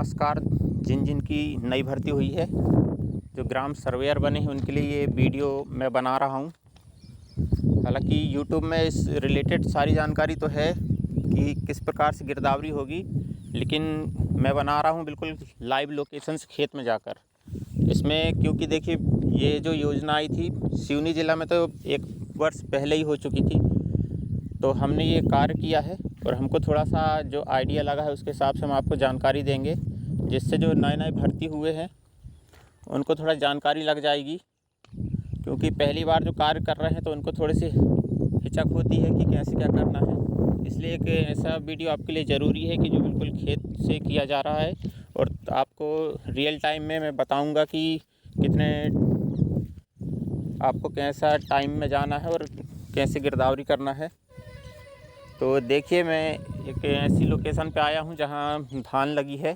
नमस्कार। जिन जिन की नई भर्ती हुई है, जो ग्राम सर्वेयर बने हैं, उनके लिए ये वीडियो मैं बना रहा हूँ। हालांकि यूट्यूब में इस रिलेटेड सारी जानकारी तो है कि किस प्रकार से गिरदावरी होगी, लेकिन मैं बना रहा हूँ बिल्कुल लाइव लोकेशन से खेत में जाकर। इसमें क्योंकि देखिए, ये जो योजना आई थी सिवनी ज़िला में तो 1 वर्ष पहले ही हो चुकी थी, तो हमने ये कार्य किया है और हमको थोड़ा सा जो आइडिया लगा है उसके हिसाब से हम आपको जानकारी देंगे, जिससे जो नए नए भर्ती हुए हैं उनको थोड़ा जानकारी लग जाएगी। क्योंकि पहली बार जो कार्य कर रहे हैं तो उनको थोड़ी सी हिचक होती है कि कैसे क्या करना है। इसलिए एक ऐसा वीडियो आपके लिए ज़रूरी है कि जो बिल्कुल खेत से किया जा रहा है और आपको रियल टाइम में मैं बताऊंगा कि कितने आपको कैसा टाइम में जाना है और कैसे गिरदावरी करना है। तो देखिए, मैं एक ऐसी लोकेशन पे आया हूँ जहाँ धान लगी है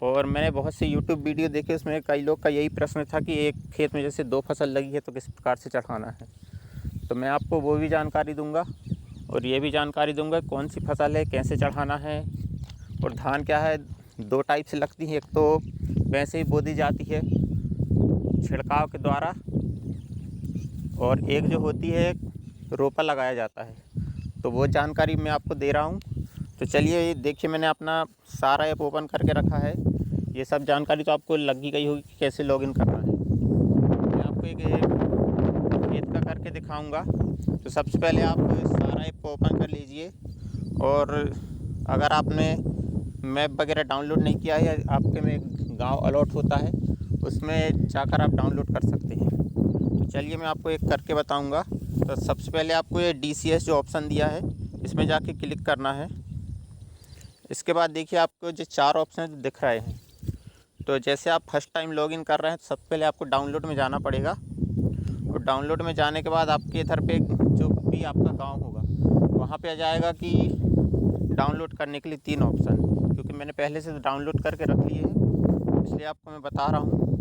और मैंने बहुत से यूट्यूब वीडियो देखे, उसमें कई लोग का यही प्रश्न था कि एक खेत में जैसे 2 फसल लगी है तो किस प्रकार से चढ़ाना है। तो मैं आपको वो भी जानकारी दूंगा और ये भी जानकारी दूंगा कौन सी फसल है, कैसे चढ़ाना है। और धान क्या है, 2 टाइप से लगती है, एक तो वैसे ही बो दी जाती है छिड़काव के द्वारा, और एक जो होती है रोपा लगाया जाता है। तो वो जानकारी मैं आपको दे रहा हूँ। तो चलिए देखिए, मैंने अपना सारा ऐप ओपन करके रखा है। ये सब जानकारी तो आपको लग ही गई होगी कि कैसे लॉगिन करना है। मैं आपको एक खेत का करके दिखाऊंगा। तो सबसे पहले आप सारा ऐप ओपन कर लीजिए, और अगर आपने मैप वगैरह डाउनलोड नहीं किया है, आपके में एक गाँव अलॉट होता है, उसमें जाकर आप डाउनलोड कर सकते हैं। तो चलिए मैं आपको एक करके बताऊँगा। तो सबसे पहले आपको ये DCS जो ऑप्शन दिया है, इसमें जाके क्लिक करना है। इसके बाद देखिए, आपको जो 4 ऑप्शन दिख रहे हैं, तो जैसे आप फर्स्ट टाइम लॉगिन कर रहे हैं तो सबसे पहले आपको डाउनलोड में जाना पड़ेगा। और डाउनलोड में जाने के बाद आपके इधर पे जो भी आपका गांव होगा वहाँ पे आ जाएगा कि डाउनलोड करने के लिए 3 ऑप्शन। क्योंकि मैंने पहले से डाउनलोड करके रख लिए हैं, इसलिए आपको मैं बता रहा हूँ।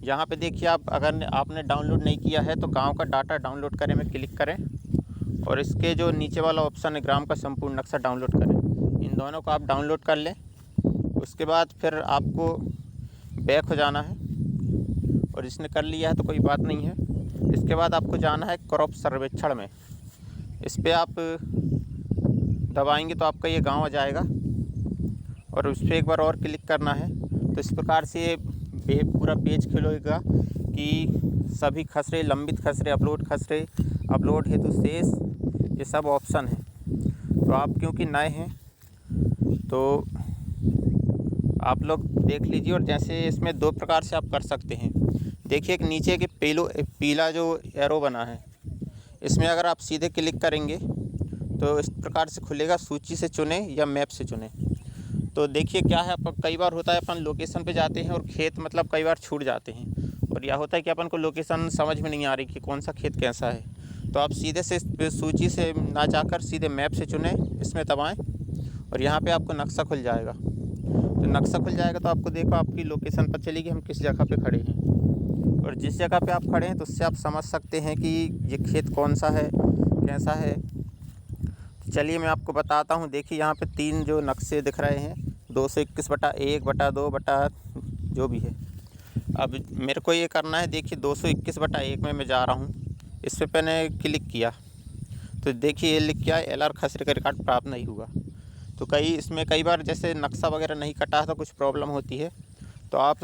यहाँ पे देखिए, आप अगर आपने डाउनलोड नहीं किया है तो गांव का डाटा डाउनलोड करें में क्लिक करें, और इसके जो नीचे वाला ऑप्शन है ग्राम का संपूर्ण नक्शा डाउनलोड करें, इन दोनों को आप डाउनलोड कर लें। उसके बाद फिर आपको बैक हो जाना है, और इसने कर लिया है तो कोई बात नहीं है। इसके बाद आपको जाना है क्रॉप सर्वेक्षण में। इस पर आप दबाएंगे तो आपका ये गांव आ जाएगा, और उस पर एक बार और क्लिक करना है। तो इस प्रकार से पूरा पेज खुलेगा कि सभी खसरे, लंबित खसरे, अपलोड हेतु शेष, ये सब ऑप्शन है। तो आप क्योंकि नए हैं तो आप लोग देख लीजिए। और जैसे इसमें 2 प्रकार से आप कर सकते हैं। देखिए, एक नीचे के पीला जो एरो बना है, इसमें अगर आप सीधे क्लिक करेंगे तो इस प्रकार से खुलेगा, सूची से चुने या मैप से चुने। तो देखिए क्या है, अपन कई बार होता है अपन लोकेशन पे जाते हैं और खेत मतलब कई बार छूट जाते हैं, और यह होता है कि अपन को लोकेशन समझ में नहीं आ रही कि कौन सा खेत कैसा है। तो आप सीधे से सूची से ना जाकर सीधे मैप से चुनें, इसमें दबाएं, और यहाँ पे आपको नक्शा खुल जाएगा। तो नक्शा खुल जाएगा तो आपको देखो आपकी लोकेशन पता चलेगी हम किस जगह पे खड़े हैं, और जिस जगह पे आप खड़े हैं तो उससे आप समझ सकते हैं कि ये खेत कौन सा है, कैसा है। तो चलिए मैं आपको बताता हूँ। देखिए, यहाँ पे 3 जो नक्शे दिख रहे हैं, 221/1/2 जो भी है। अब मेरे को ये करना है, देखिए 221/1 में मैं जा रहा हूँ। इस पर मैंने क्लिक किया तो देखिए ये लिख क्या है, LR खसरे का रिकॉर्ड प्राप्त नहीं हुआ। तो इसमें कई बार जैसे नक्शा वगैरह नहीं कटा है तो कुछ प्रॉब्लम होती है। तो आप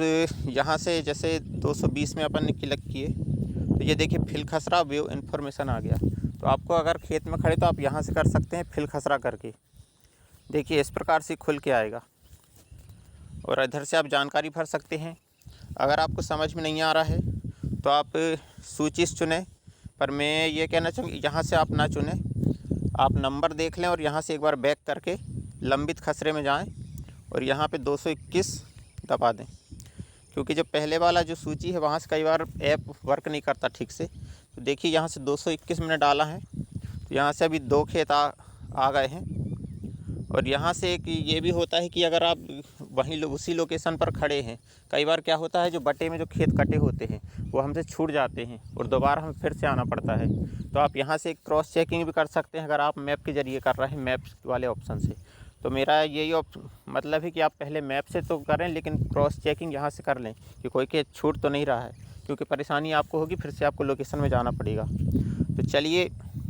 यहाँ से जैसे 220 में अपन ने क्लिक किए तो ये देखिए फिल खसरा व्यू इन्फॉर्मेशन आ गया। तो आपको अगर खेत में खड़े तो आप यहाँ से कर सकते हैं फिल खसरा करके। देखिए इस प्रकार से खुल के आएगा, और इधर से आप जानकारी भर सकते हैं। अगर आपको समझ में नहीं आ रहा है तो आप सूची से चुनें, पर मैं ये कहना चाहूँगी यहाँ से आप ना चुनें, आप नंबर देख लें और यहाँ से एक बार बैक करके लंबित खसरे में जाएं और यहाँ पे 221 दबा दें। क्योंकि जो पहले वाला जो सूची है वहाँ से कई बार ऐप वर्क नहीं करता ठीक से। तो देखिए यहाँ से 221 मैंने डाला है, तो यहाँ से अभी 2 खेत आ गए हैं। और यहाँ से एक ये भी होता है कि अगर आप वहीं उसी लोकेशन पर खड़े हैं, कई बार क्या होता है जो बटे में जो खेत कटे होते हैं वो हमसे छूट जाते हैं और दोबारा हमें फिर से आना पड़ता है। तो आप यहाँ से एक क्रॉस चेकिंग भी कर सकते हैं अगर आप मैप के ज़रिए कर रहे हैं, मैप वाले ऑप्शन से। तो मेरा यही मतलब है कि आप पहले मैप से तो करें, लेकिन क्रॉस चेकिंग यहाँ से कर लें कि कोई के छूट तो नहीं रहा है, क्योंकि परेशानी आपको होगी, फिर से आपको लोकेशन में जाना पड़ेगा। तो चलिए,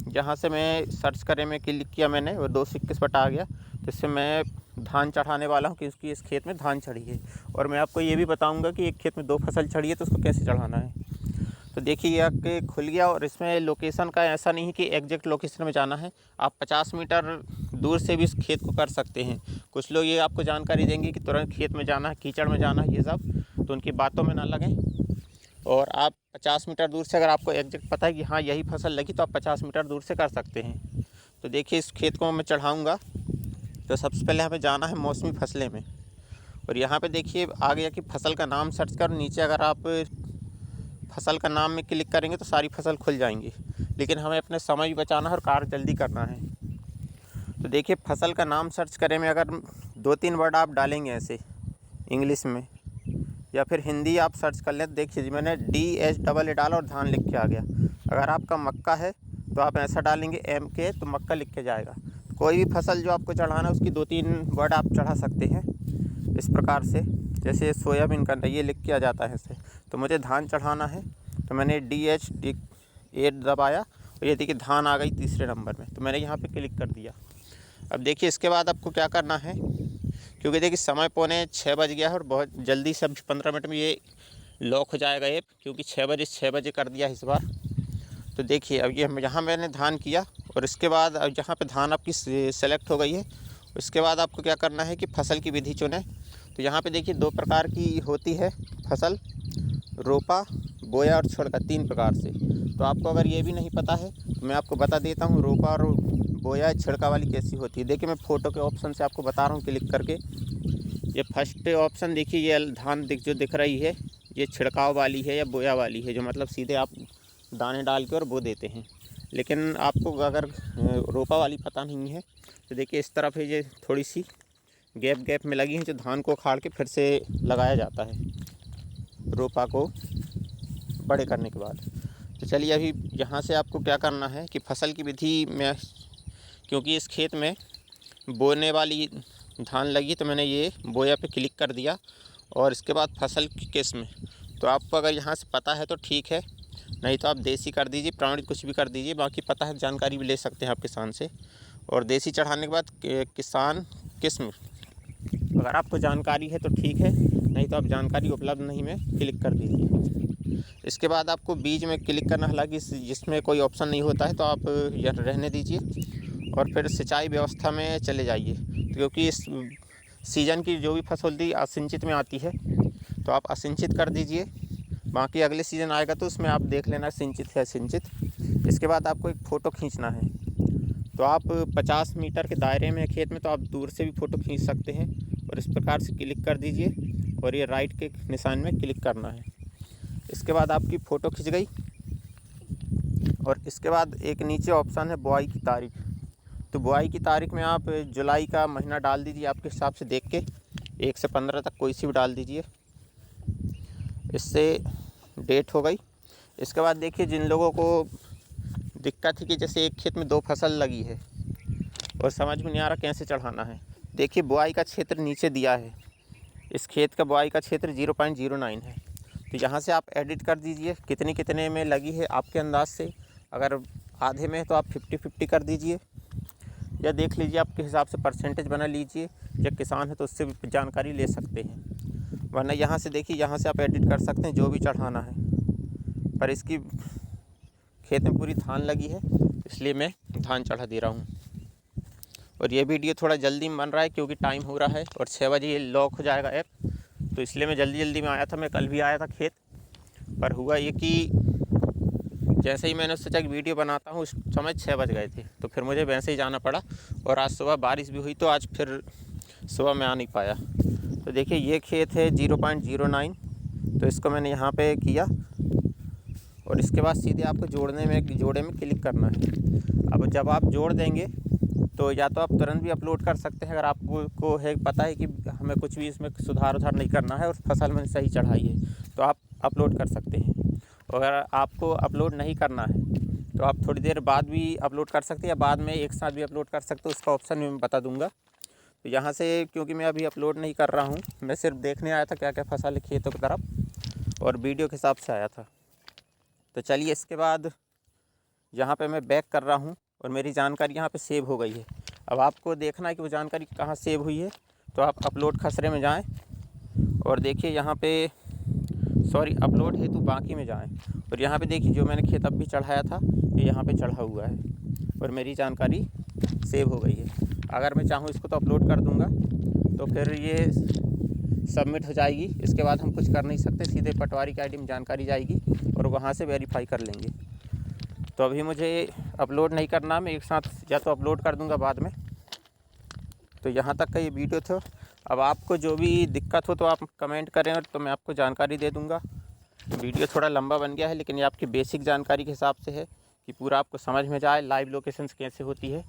यहाँ से मैं सर्च करने में क्लिक किया मैंने और 221 बटा आ गया। तो इससे मैं धान चढ़ाने वाला हूँ, क्योंकि इस खेत में धान चढ़ी है। और मैं आपको ये भी बताऊँगा कि एक खेत में 2 फसल चढ़ी है तो उसको कैसे चढ़ाना है। तो देखिए ये आपके खुल गया, और इसमें लोकेशन का ऐसा नहीं है कि एग्जैक्ट लोकेशन में जाना है, आप 50 मीटर दूर से भी इस खेत को कर सकते हैं। कुछ लोग ये आपको जानकारी देंगे कि तुरंत खेत में जाना है, कीचड़ में जाना है, ये सब, तो उनकी बातों में ना लगें। और आप 50 मीटर दूर से, अगर आपको एग्जैक्ट पता है कि हाँ यही फसल लगी, तो आप 50 मीटर दूर से कर सकते हैं। तो देखिए इस खेत को मैं चढ़ाऊँगा। तो सबसे पहले हमें जाना है मौसमी फसलें में, और यहाँ पे देखिए आ गया कि फसल का नाम सर्च कर, नीचे अगर आप फसल का नाम में क्लिक करेंगे तो सारी फसल खुल जाएंगी, लेकिन हमें अपने समय भी बचाना है और कार्य जल्दी करना है। तो देखिए फसल का नाम सर्च करें में अगर 2-3 वर्ड आप डालेंगे ऐसे इंग्लिश में, या फिर हिंदी आप सर्च कर लें, तो देखिए जी मैंने DHAA डाला और धान लिख के आ गया। अगर आपका मक्का है तो आप ऐसा डालेंगे MK, तो मक्का लिख के जाएगा। कोई भी फसल जो आपको चढ़ाना है उसकी 2-3 वर्ड आप चढ़ा सकते हैं इस प्रकार से। जैसे सोयाबीन का ये लिख के आ जाता है ऐसे। तो मुझे धान चढ़ाना है, तो मैंने DH8 दबाया और ये देखिए धान आ गई तीसरे नंबर में, तो मैंने यहाँ पे क्लिक कर दिया। अब देखिए इसके बाद आपको क्या करना है, क्योंकि देखिए समय 5:45 बज गया है और बहुत जल्दी से, अब 15 मिनट में ये लॉक हो जाएगा ऐप, क्योंकि 6 बजे कर दिया इस बार। तो देखिए अब ये यहाँ मैंने धान किया, और इसके बाद अब यहाँ पे धान आपकी सेलेक्ट हो गई है। उसके बाद आपको क्या करना है कि फसल की विधि चुनें। तो यहाँ पे देखिए 2 प्रकार की होती है फसल, रोपा, बोया और छिड़का, 3 प्रकार से। तो आपको अगर ये भी नहीं पता है तो मैं आपको बता देता हूँ रोपा और बोया छिड़का वाली कैसी होती है। देखिए मैं फ़ोटो के ऑप्शन से आपको बता रहा हूँ क्लिक करके। ये फर्स्ट ऑप्शन देखिए, ये धान जो दिख रही है, ये छिड़काव वाली है या बोया वाली है, जो मतलब सीधे आप दाने डाल के और बो देते हैं। लेकिन आपको अगर रोपा वाली पता नहीं है तो देखिए इस तरफ है, ये थोड़ी सी गैप में लगी है, जो धान को उखाड़ के फिर से लगाया जाता है रोपा को बड़े करने के बाद। तो चलिए अभी यहाँ से आपको क्या करना है कि फसल की विधि में, क्योंकि इस खेत में बोने वाली धान लगी, तो मैंने ये बोया पे क्लिक कर दिया। और इसके बाद फसल की किस्म, तो आपको अगर यहाँ से पता है तो ठीक है, नहीं तो आप देसी कर दीजिए, प्रामाणिक कुछ भी कर दीजिए। बाकी पता है जानकारी भी ले सकते हैं आप किसान से। और देसी चढ़ाने के बाद किसान किस्म, अगर आपको जानकारी है तो ठीक है, नहीं तो आप जानकारी उपलब्ध नहीं में क्लिक कर दीजिए। इसके बाद आपको बीज में क्लिक करना, हालांकि जिसमें कोई ऑप्शन नहीं होता है तो आप यह रहने दीजिए। और फिर सिंचाई व्यवस्था में चले जाइए, क्योंकि इस सीज़न की जो भी फसल होती है असिंचित में आती है, तो आप असिंचित कर दीजिए। बाकी अगले सीज़न आएगा तो उसमें आप देख लेना सिंचित है सिंचित। इसके बाद आपको एक फ़ोटो खींचना है, तो आप 50 मीटर के दायरे में खेत में, तो आप दूर से भी फ़ोटो खींच सकते हैं। और इस प्रकार से क्लिक कर दीजिए और ये राइट के निशान में क्लिक करना है। इसके बाद आपकी फ़ोटो खिंच गई, और इसके बाद एक नीचे ऑप्शन है बुआई की तारीख। तो बुआई की तारीख में आप जुलाई का महीना डाल दीजिए, आपके हिसाब से देख के 1 से 15 तक कोई सी भी डाल दीजिए। इससे डेट हो गई। इसके बाद देखिए जिन लोगों को दिक्कत है कि जैसे एक खेत में 2 फसल लगी है और समझ में नहीं आ रहा कैसे चढ़ाना है, देखिए बुआई का क्षेत्र नीचे दिया है। इस खेत का बुआई का क्षेत्र 0.09 है। तो यहाँ से आप एडिट कर दीजिए कितने में लगी है आपके अंदाज से। अगर आधे में है तो आप 50-50 कर दीजिए, या देख लीजिए आपके हिसाब से परसेंटेज बना लीजिए। जब किसान है तो उससे भी जानकारी ले सकते हैं, वरना यहाँ से देखिए, यहाँ से आप एडिट कर सकते हैं जो भी चढ़ाना है। पर इसकी खेत में पूरी धान लगी है, इसलिए मैं धान चढ़ा दे रहा हूँ। और ये वीडियो थोड़ा जल्दी में बन रहा है क्योंकि टाइम हो रहा है और 6 बजे ये लॉक हो जाएगा ऐप, तो इसलिए मैं जल्दी में आया था। मैं कल भी आया था खेत पर, हुआ ये कि जैसे ही मैंने सोचा कि वीडियो बनाता हूँ, उस समय 6 बज गए थे, तो फिर मुझे वैसे ही जाना पड़ा। और आज सुबह बारिश भी हुई तो आज फिर सुबह में आ नहीं पाया। तो देखिए ये खेत है 0.09, तो इसको मैंने यहाँ पे किया, और इसके बाद सीधे आपको जोड़े में क्लिक करना है। अब जब आप जोड़ देंगे तो या तो आप तुरंत भी अपलोड कर सकते हैं, अगर आपको है पता है कि हमें कुछ भी इसमें सुधार नहीं करना है और फसल में सही चढ़ाई है, तो आप अपलोड कर सकते हैं। और अगर आपको अपलोड नहीं करना है तो आप थोड़ी देर बाद भी अपलोड कर सकते हैं, या बाद में एक साथ भी अपलोड कर सकते हो, उसका ऑप्शन मैं बता दूंगा। तो यहाँ से क्योंकि मैं अभी अपलोड नहीं कर रहा हूँ, मैं सिर्फ देखने आया था क्या क्या फसल है खेतों की तरफ और वीडियो के हिसाब से आया था। तो चलिए इसके बाद यहाँ पे मैं बैक कर रहा हूँ और मेरी जानकारी यहाँ पे सेव हो गई है। अब आपको देखना है कि वो जानकारी कहाँ सेव हुई है, तो आप अपलोड खसरे में जाएं और देखिए यहाँ पे अपलोड हेतु बाकी में जाएं और यहाँ पे देखिए जो मैंने खेत अब भी चढ़ाया था ये यहाँ पे चढ़ा हुआ है और मेरी जानकारी सेव हो गई है। अगर मैं चाहूँ इसको तो अपलोड कर दूँगा तो फिर ये सबमिट हो जाएगी। इसके बाद हम कुछ कर नहीं सकते, सीधे पटवारी की आईडी में जानकारी जाएगी और वहाँ से वेरीफाई कर लेंगे। तो अभी मुझे अपलोड नहीं करना, मैं एक साथ या तो अपलोड कर दूंगा बाद में। तो यहाँ तक का ये वीडियो था। अब आपको जो भी दिक्कत हो तो आप कमेंट करें और तो मैं आपको जानकारी दे दूंगा। वीडियो थोड़ा लंबा बन गया है लेकिन ये आपकी बेसिक जानकारी के हिसाब से है कि पूरा आपको समझ में जाए लाइव लोकेशंस कैसे होती है।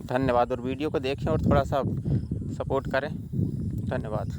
धन्यवाद और वीडियो को देखें और थोड़ा सा सपोर्ट करें। धन्यवाद।